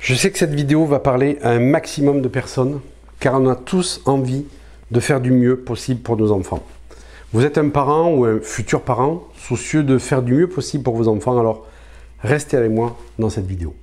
Je sais que cette vidéo va parler à un maximum de personnes, car on a tous envie de faire du mieux possible pour nos enfants. Vous êtes un parent ou un futur parent soucieux de faire du mieux possible pour vos enfants, alors restez avec moi dans cette vidéo.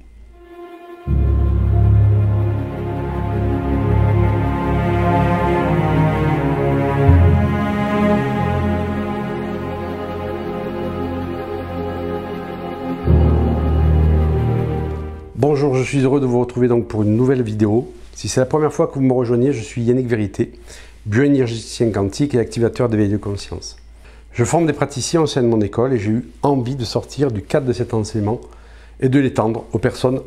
Bonjour, je suis heureux de vous retrouver donc pour une nouvelle vidéo. Si c'est la première fois que vous me rejoignez, je suis Yannick Vérité, bioénergéticien quantique et activateur d'éveil de conscience. Je forme des praticiens au sein de mon école et j'ai eu envie de sortir du cadre de cet enseignement et de l'étendre aux personnes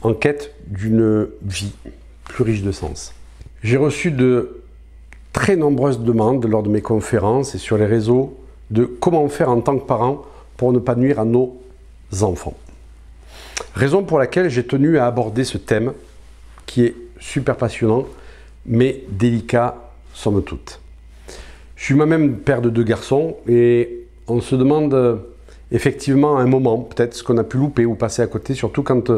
en quête d'une vie plus riche de sens. J'ai reçu de très nombreuses demandes lors de mes conférences et sur les réseaux de comment faire en tant que parent pour ne pas nuire à nos enfants. Raison pour laquelle j'ai tenu à aborder ce thème qui est super passionnant, mais délicat somme toute. Je suis moi-même père de 2 garçons et on se demande effectivement à un moment peut-être ce qu'on a pu louper ou passer à côté, surtout quand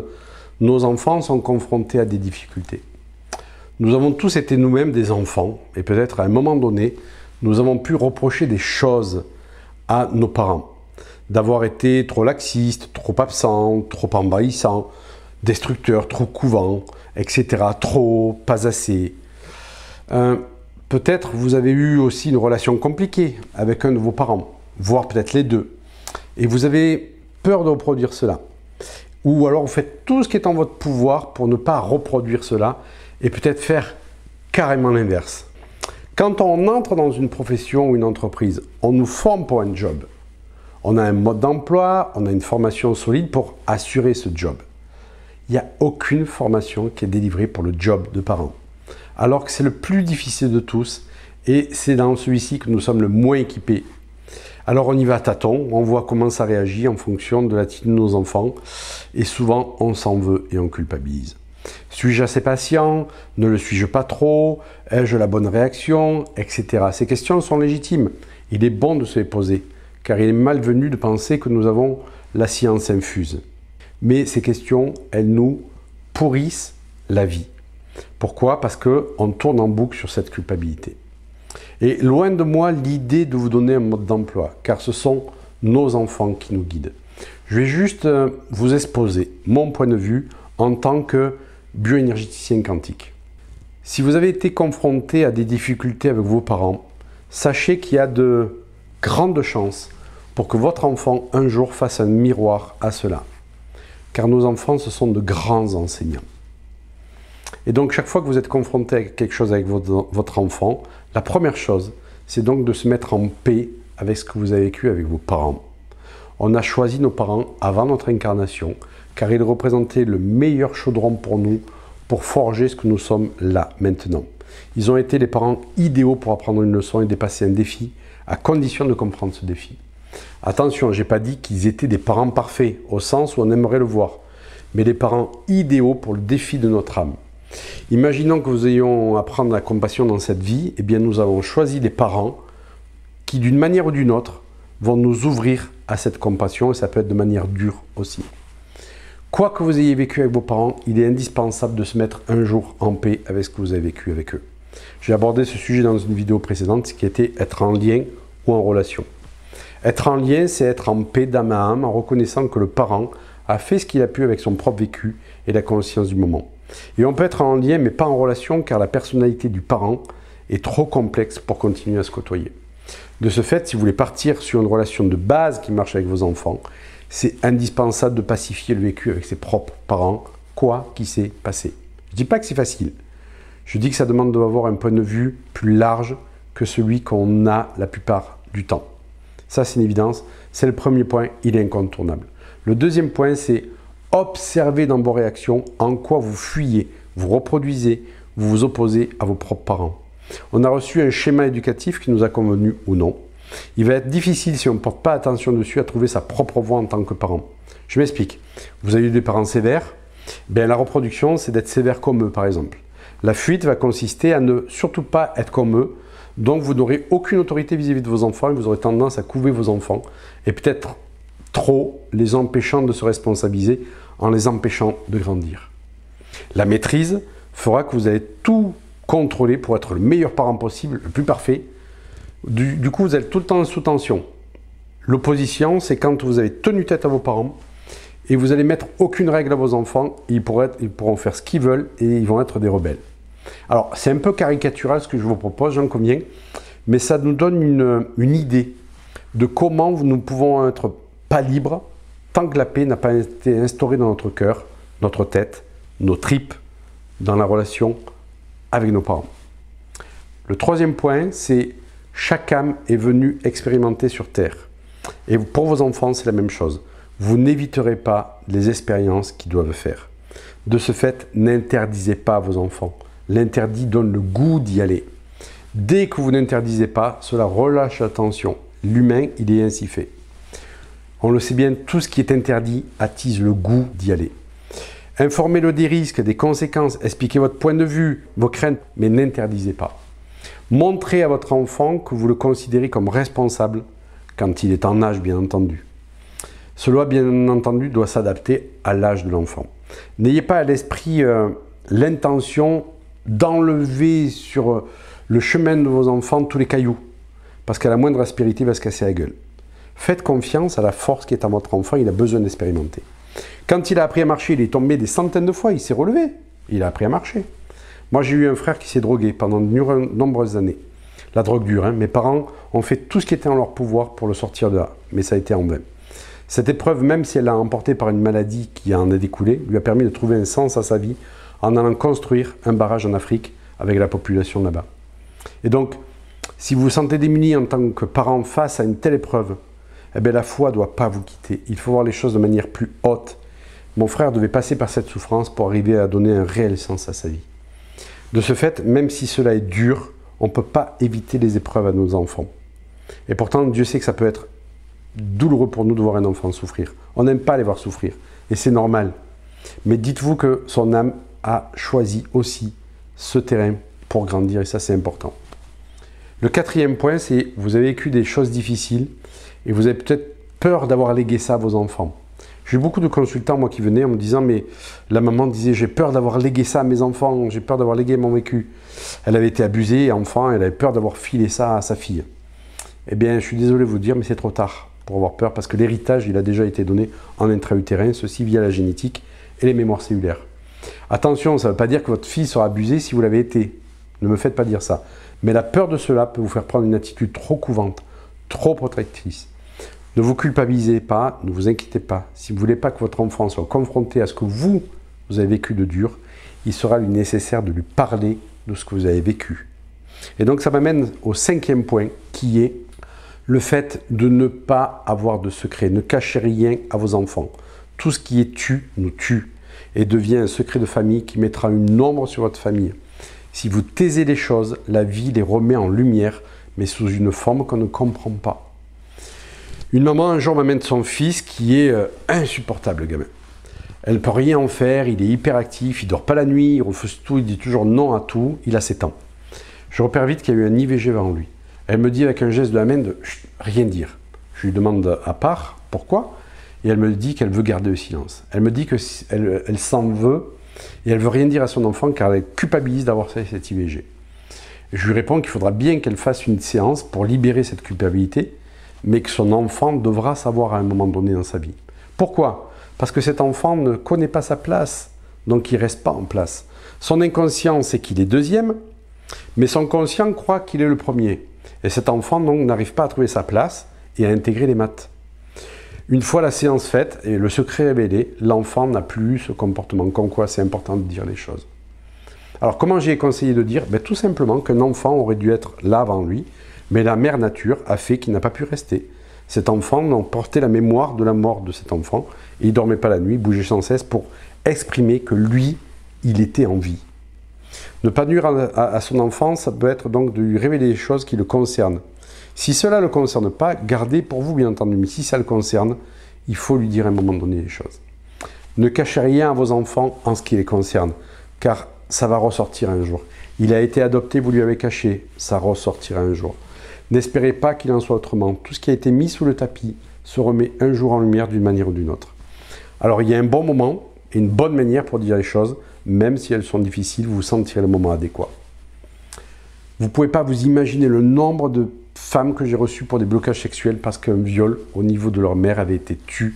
nos enfants sont confrontés à des difficultés. Nous avons tous été nous-mêmes des enfants et peut-être à un moment donné, nous avons pu reprocher des choses à nos parents. D'avoir été trop laxiste, trop absent, trop envahissant, destructeur, trop couvant, etc. Trop, pas assez. Peut-être vous avez eu aussi une relation compliquée avec un de vos parents, voire peut-être les deux. Et vous avez peur de reproduire cela. Ou alors vous faites tout ce qui est en votre pouvoir pour ne pas reproduire cela et peut-être faire carrément l'inverse. Quand on entre dans une profession ou une entreprise, on nous forme pour un job. On a un mode d'emploi, on a une formation solide pour assurer ce job. Il n'y a aucune formation qui est délivrée pour le job de parent. Alors que c'est le plus difficile de tous et c'est dans celui-ci que nous sommes le moins équipés. Alors on y va à tâtons, on voit comment ça réagit en fonction de l'attitude de nos enfants et souvent on s'en veut et on culpabilise. Suis-je assez patient? Ne le suis-je pas trop? Ai-je la bonne réaction? Etc. Ces questions sont légitimes. Il est bon de se les poser. Car il est malvenu de penser que nous avons la science infuse. Mais ces questions, elles nous pourrissent la vie. Pourquoi? Parce qu'on tourne en boucle sur cette culpabilité. Et loin de moi l'idée de vous donner un mode d'emploi, car ce sont nos enfants qui nous guident. Je vais juste vous exposer mon point de vue en tant que bioénergéticien quantique. Si vous avez été confronté à des difficultés avec vos parents, sachez qu'il y a de grandes chances pour que votre enfant un jour fasse un miroir à cela. Car nos enfants, ce sont de grands enseignants. Et donc chaque fois que vous êtes confronté à quelque chose avec votre enfant, la première chose, c'est donc de se mettre en paix avec ce que vous avez vécu avec vos parents. On a choisi nos parents avant notre incarnation, car ils représentaient le meilleur chaudron pour nous, pour forger ce que nous sommes là, maintenant. Ils ont été les parents idéaux pour apprendre une leçon et dépasser un défi, à condition de comprendre ce défi. Attention, je n'ai pas dit qu'ils étaient des parents parfaits, au sens où on aimerait le voir, mais des parents idéaux pour le défi de notre âme. Imaginons que nous ayons à apprendre la compassion dans cette vie, eh bien nous avons choisi des parents qui, d'une manière ou d'une autre, vont nous ouvrir à cette compassion, et ça peut être de manière dure aussi. Quoi que vous ayez vécu avec vos parents, il est indispensable de se mettre un jour en paix avec ce que vous avez vécu avec eux. J'ai abordé ce sujet dans une vidéo précédente, ce qui était être en lien ou en relation. Être en lien, c'est être en paix d'âme à âme, en reconnaissant que le parent a fait ce qu'il a pu avec son propre vécu et la conscience du moment. Et on peut être en lien, mais pas en relation, car la personnalité du parent est trop complexe pour continuer à se côtoyer. De ce fait, si vous voulez partir sur une relation de base qui marche avec vos enfants, c'est indispensable de pacifier le vécu avec ses propres parents, quoi qu'il s'est passé. Je ne dis pas que c'est facile. Je dis que ça demande d'avoir un point de vue plus large que celui qu'on a la plupart du temps. Ça, c'est une évidence. C'est le premier point, il est incontournable. Le deuxième point, c'est observer dans vos réactions en quoi vous fuyez, vous reproduisez, vous vous opposez à vos propres parents. On a reçu un schéma éducatif qui nous a convenu ou non. Il va être difficile, si on ne porte pas attention dessus, à trouver sa propre voie en tant que parent. Je m'explique. Vous avez eu des parents sévères. Bien, la reproduction, c'est d'être sévère comme eux, par exemple. La fuite va consister à ne surtout pas être comme eux, donc vous n'aurez aucune autorité vis-à-vis de vos enfants et vous aurez tendance à couver vos enfants et peut-être trop les empêchant de se responsabiliser en les empêchant de grandir. La maîtrise fera que vous allez tout contrôler pour être le meilleur parent possible, le plus parfait. Du coup, vous êtes tout le temps sous tension. L'opposition, c'est quand vous avez tenu tête à vos parents et vous allez mettre aucune règle à vos enfants, ils pourront faire ce qu'ils veulent et ils vont être des rebelles. Alors, c'est un peu caricatural ce que je vous propose, j'en conviens, mais ça nous donne une idée de comment nous pouvons être pas libres tant que la paix n'a pas été instaurée dans notre cœur, notre tête, nos tripes, dans la relation avec nos parents. Le troisième point, c'est chaque âme est venue expérimenter sur Terre. Et pour vos enfants, c'est la même chose. Vous n'éviterez pas les expériences qu'ils doivent faire. De ce fait, n'interdisez pas à vos enfants. L'interdit donne le goût d'y aller. Dès que vous n'interdisez pas, cela relâche la tension. L'humain, il est ainsi fait. On le sait bien, tout ce qui est interdit attise le goût d'y aller. Informez-le des risques, des conséquences, expliquez votre point de vue, vos craintes, mais n'interdisez pas. Montrez à votre enfant que vous le considérez comme responsable quand il est en âge, bien entendu. Cela, bien entendu, doit s'adapter à l'âge de l'enfant. N'ayez pas à l'esprit l'intention d'enlever sur le chemin de vos enfants tous les cailloux, parce qu'à la moindre aspérité, il va se casser la gueule. Faites confiance à la force qui est en votre enfant, il a besoin d'expérimenter. Quand il a appris à marcher, il est tombé des centaines de fois, il s'est relevé, il a appris à marcher. Moi, j'ai eu un frère qui s'est drogué pendant de nombreuses années. La drogue dure, hein. Mes parents ont fait tout ce qui était en leur pouvoir pour le sortir de là, mais ça a été en vain. Cette épreuve, même si elle l'a emporté par une maladie qui en a découlé, lui a permis de trouver un sens à sa vie en allant construire un barrage en Afrique avec la population là-bas. Et donc, si vous vous sentez démuni en tant que parent face à une telle épreuve, eh bien, la foi ne doit pas vous quitter. Il faut voir les choses de manière plus haute. Mon frère devait passer par cette souffrance pour arriver à donner un réel sens à sa vie. De ce fait, même si cela est dur, on ne peut pas éviter les épreuves à nos enfants. Et pourtant, Dieu sait que ça peut être douloureux pour nous de voir un enfant souffrir. On n'aime pas les voir souffrir, et c'est normal. Mais dites-vous que son âme a choisi aussi ce terrain pour grandir, et ça c'est important. Le quatrième point, c'est vous avez vécu des choses difficiles, et vous avez peut-être peur d'avoir légué ça à vos enfants. J'ai eu beaucoup de consultants, moi, qui venaient en me disant, mais la maman disait, j'ai peur d'avoir légué ça à mes enfants, j'ai peur d'avoir légué mon vécu. Elle avait été abusée, enfant, elle avait peur d'avoir filé ça à sa fille. Eh bien, je suis désolé de vous dire, mais c'est trop tard pour avoir peur, parce que l'héritage, il a déjà été donné en intra-utérin, ceci via la génétique et les mémoires cellulaires. Attention, ça ne veut pas dire que votre fille sera abusée si vous l'avez été. Ne me faites pas dire ça. Mais la peur de cela peut vous faire prendre une attitude trop couvante, trop protectrice. Ne vous culpabilisez pas, ne vous inquiétez pas. Si vous ne voulez pas que votre enfant soit confronté à ce que vous avez vécu de dur, il sera lui nécessaire de lui parler de ce que vous avez vécu. Et donc ça m'amène au cinquième point, qui est le fait de ne pas avoir de secret. Ne cachez rien à vos enfants. Tout ce qui est tue nous tue et devient un secret de famille qui mettra une ombre sur votre famille. Si vous taisez les choses, la vie les remet en lumière, mais sous une forme qu'on ne comprend pas. Une maman un jour m'amène son fils qui est insupportable, le gamin. Elle ne peut rien en faire, il est hyperactif, il ne dort pas la nuit, il refuse tout, il dit toujours non à tout, il a 7 ans. Je repère vite qu'il y a eu un IVG devant lui. Elle me dit avec un geste de la main de rien dire. Je lui demande à part pourquoi, et elle me dit qu'elle veut garder le silence. Elle me dit qu'elle s'en veut et elle ne veut rien dire à son enfant car elle culpabilise d'avoir fait cet IVG. Je lui réponds qu'il faudra bien qu'elle fasse une séance pour libérer cette culpabilité, mais que son enfant devra savoir à un moment donné dans sa vie. Pourquoi ? Parce que cet enfant ne connaît pas sa place, donc il ne reste pas en place. Son inconscient, c'est qu'il est deuxième, mais son conscient croit qu'il est le premier. Et cet enfant donc n'arrive pas à trouver sa place et à intégrer les maths. Une fois la séance faite et le secret révélé, l'enfant n'a plus ce comportement. Comme quoi, c'est important de dire les choses. Alors, comment j'ai conseillé de dire ? Tout simplement qu'un enfant aurait dû être là avant lui, mais la mère nature a fait qu'il n'a pas pu rester. Cet enfant portait la mémoire de la mort de cet enfant, et il ne dormait pas la nuit, il bougeait sans cesse pour exprimer que lui, il était en vie. Ne pas nuire à son enfant, ça peut être donc de lui révéler des choses qui le concernent. Si cela ne le concerne pas, gardez pour vous bien entendu, mais si ça le concerne, il faut lui dire à un moment donné les choses. Ne cachez rien à vos enfants en ce qui les concerne, car ça va ressortir un jour. Il a été adopté, vous lui avez caché, ça ressortira un jour. N'espérez pas qu'il en soit autrement. Tout ce qui a été mis sous le tapis se remet un jour en lumière d'une manière ou d'une autre. Alors il y a un bon moment et une bonne manière pour dire les choses, même si elles sont difficiles, vous sentirez le moment adéquat. Vous ne pouvez pas vous imaginer le nombre de femmes que j'ai reçues pour des blocages sexuels parce qu'un viol au niveau de leur mère avait été tué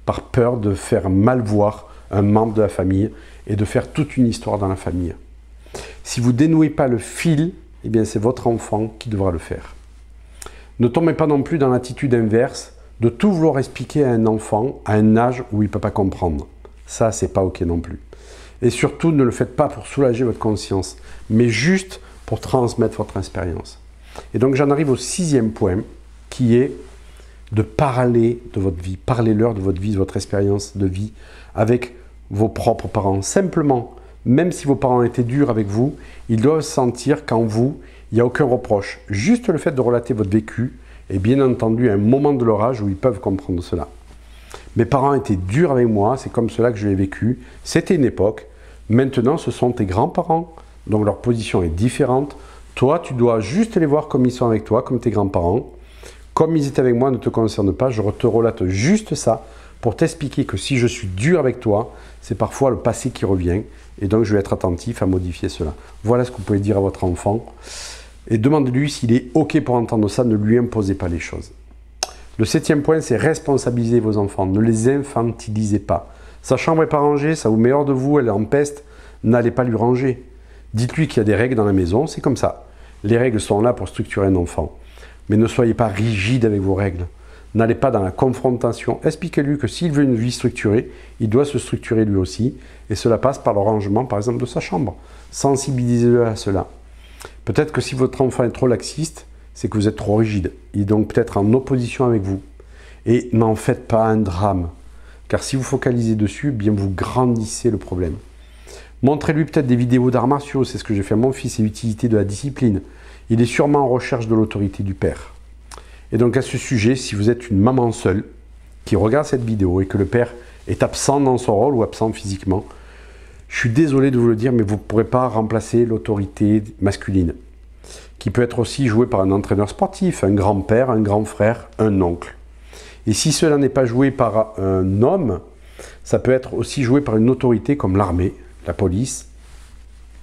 par peur de faire mal voir un membre de la famille et de faire toute une histoire dans la famille. Si vous ne dénouez pas le fil, eh bien c'est votre enfant qui devra le faire. Ne tombez pas non plus dans l'attitude inverse de tout vouloir expliquer à un enfant à un âge où il ne peut pas comprendre. Ça, c'est pas OK non plus. Et surtout, ne le faites pas pour soulager votre conscience, mais juste pour transmettre votre expérience. Et donc, j'en arrive au 6e point, qui est de parler de votre vie. Parlez-leur de votre vie, de votre expérience de vie avec vos propres parents. Simplement, même si vos parents étaient durs avec vous, ils doivent sentir qu'en vous, il n'y a aucun reproche. Juste le fait de relater votre vécu est bien entendu un moment de leur âge où ils peuvent comprendre cela. Mes parents étaient durs avec moi, c'est comme cela que je l'ai vécu. C'était une époque. Maintenant, ce sont tes grands-parents, donc leur position est différente. Toi, tu dois juste les voir comme ils sont avec toi, comme tes grands-parents. Comme ils étaient avec moi, ne te concerne pas. Je te relate juste ça pour t'expliquer que si je suis dur avec toi, c'est parfois le passé qui revient. Et donc, je vais être attentif à modifier cela. Voilà ce que vous pouvez dire à votre enfant. Et demandez-lui s'il est OK pour entendre ça. Ne lui imposez pas les choses. Le 7e point, c'est responsabiliser vos enfants. Ne les infantilisez pas. Sa chambre n'est pas rangée, ça vous met hors de vous, elle est en peste. N'allez pas lui ranger. Dites-lui qu'il y a des règles dans la maison, c'est comme ça. Les règles sont là pour structurer un enfant. Mais ne soyez pas rigide avec vos règles. N'allez pas dans la confrontation. Expliquez-lui que s'il veut une vie structurée, il doit se structurer lui aussi. Et cela passe par le rangement, par exemple, de sa chambre. Sensibilisez-le à cela. Peut-être que si votre enfant est trop laxiste, c'est que vous êtes trop rigide. Il est donc peut-être en opposition avec vous. Et n'en faites pas un drame. Car si vous focalisez dessus, eh bien vous grandissez le problème. Montrez-lui peut-être des vidéos d'arts martiaux, c'est ce que j'ai fait à mon fils, et l'utilité de la discipline. Il est sûrement en recherche de l'autorité du père. Et donc à ce sujet, si vous êtes une maman seule qui regarde cette vidéo et que le père est absent dans son rôle ou absent physiquement, je suis désolé de vous le dire, mais vous ne pourrez pas remplacer l'autorité masculine, qui peut être aussi jouée par un entraîneur sportif, un grand-père, un grand frère, un oncle. Et si cela n'est pas joué par un homme, ça peut être aussi joué par une autorité comme l'armée, la police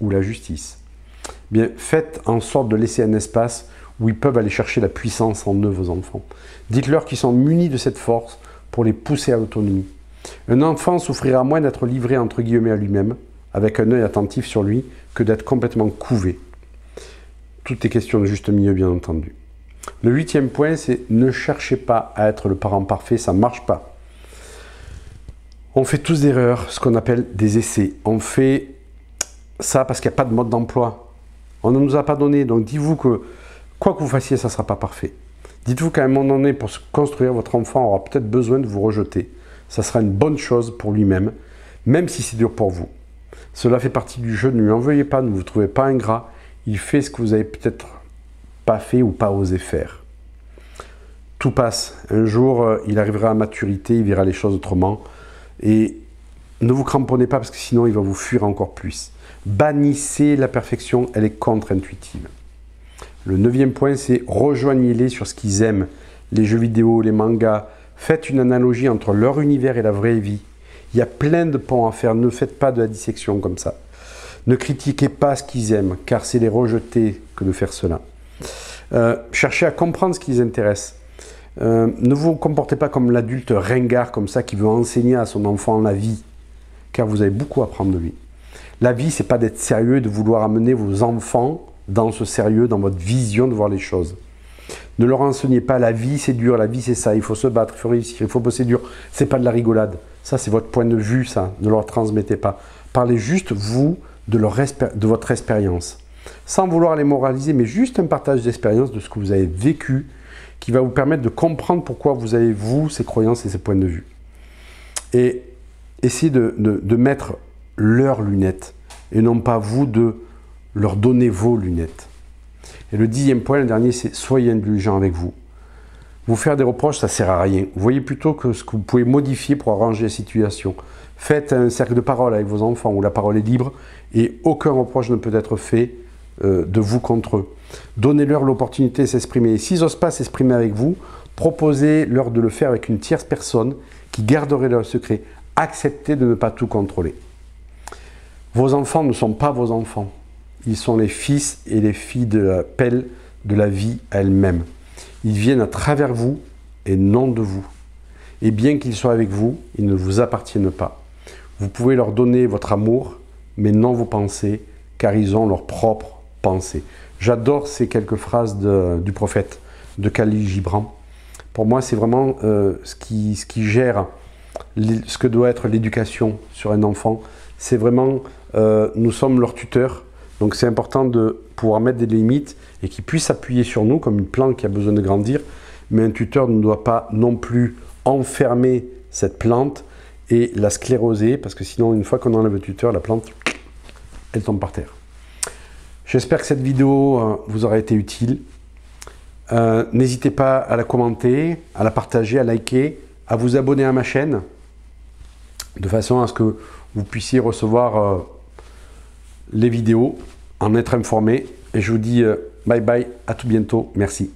ou la justice. Bien, faites en sorte de laisser un espace où ils peuvent aller chercher la puissance en eux, vos enfants. Dites-leur qu'ils sont munis de cette force pour les pousser à l'autonomie. Un enfant souffrira moins d'être livré entre guillemets à lui-même, avec un œil attentif sur lui, que d'être complètement couvé. Tout est question de juste milieu, bien entendu. Le 8e point, c'est ne cherchez pas à être le parent parfait, ça ne marche pas. On fait tous des erreurs, ce qu'on appelle des essais. On fait ça parce qu'il n'y a pas de mode d'emploi. On ne nous a pas donné, donc dites-vous que quoi que vous fassiez, ça ne sera pas parfait. Dites-vous qu'à un moment donné, pour se construire, votre enfant aura peut-être besoin de vous rejeter. Ça sera une bonne chose pour lui-même, même si c'est dur pour vous. Cela fait partie du jeu, ne lui en veuillez pas, ne vous trouvez pas ingrat. Il fait ce que vous avez peut-être pas fait ou pas osé faire. Tout passe. Un jour, il arrivera à maturité, il verra les choses autrement. Et ne vous cramponnez pas parce que sinon, il va vous fuir encore plus. Bannissez la perfection, elle est contre-intuitive. Le 9e point, c'est rejoignez-les sur ce qu'ils aiment. Les jeux vidéo, les mangas. Faites une analogie entre leur univers et la vraie vie. Il y a plein de ponts à faire. Ne faites pas de la dissection comme ça. Ne critiquez pas ce qu'ils aiment, car c'est les rejeter que de faire cela. Cherchez à comprendre ce qui les intéresse. Ne vous comportez pas comme l'adulte ringard comme ça qui veut enseigner à son enfant la vie, car vous avez beaucoup à apprendre de lui. La vie, c'est pas d'être sérieux et de vouloir amener vos enfants dans ce sérieux, dans votre vision de voir les choses. Ne leur enseignez pas la vie, c'est dur, la vie, c'est ça, il faut se battre, il faut réussir, il faut bosser dur. C'est pas de la rigolade. Ça, c'est votre point de vue, ça. Ne leur transmettez pas. Parlez juste, vous, de votre expérience. Sans vouloir les moraliser, mais juste un partage d'expérience de ce que vous avez vécu qui va vous permettre de comprendre pourquoi vous avez, vous, ces croyances et ces points de vue. Et essayez de mettre leurs lunettes et non pas vous de leur donner vos lunettes. Et le 10e point, le dernier, c'est soyez indulgent avec vous. Vous faire des reproches, ça ne sert à rien. Vous voyez plutôt que ce que vous pouvez modifier pour arranger la situation. Faites un cercle de parole avec vos enfants où la parole est libre et aucun reproche ne peut être fait de vous contre eux. Donnez-leur l'opportunité de s'exprimer. Et s'ils n'osent pas s'exprimer avec vous, proposez-leur de le faire avec une tierce personne qui garderait leur secret. acceptez de ne pas tout contrôler. Vos enfants ne sont pas vos enfants. Ils sont les fils et les filles de la pelle de la vie elle-même. Ils viennent à travers vous et non de vous. Et bien qu'ils soient avec vous, ils ne vous appartiennent pas. Vous pouvez leur donner votre amour, mais non vos pensées, car ils ont leur propre pensée. J'adore ces quelques phrases du prophète, de Khalil Gibran. Pour moi, c'est vraiment ce qui gère ce que doit être l'éducation sur un enfant. C'est vraiment, nous sommes leurs tuteurs, donc c'est important de pouvoir mettre des limites et qu'ils puissent s'appuyer sur nous comme une plante qui a besoin de grandir. Mais un tuteur ne doit pas non plus enfermer cette plante et la scléroser, parce que sinon, une fois qu'on enlève le tuteur, la plante, elle tombe par terre. J'espère que cette vidéo vous aura été utile. N'hésitez pas à la commenter, à la partager, à liker, à vous abonner à ma chaîne, de façon à ce que vous puissiez recevoir les vidéos, en être informé. Et je vous dis bye bye, à tout bientôt, merci.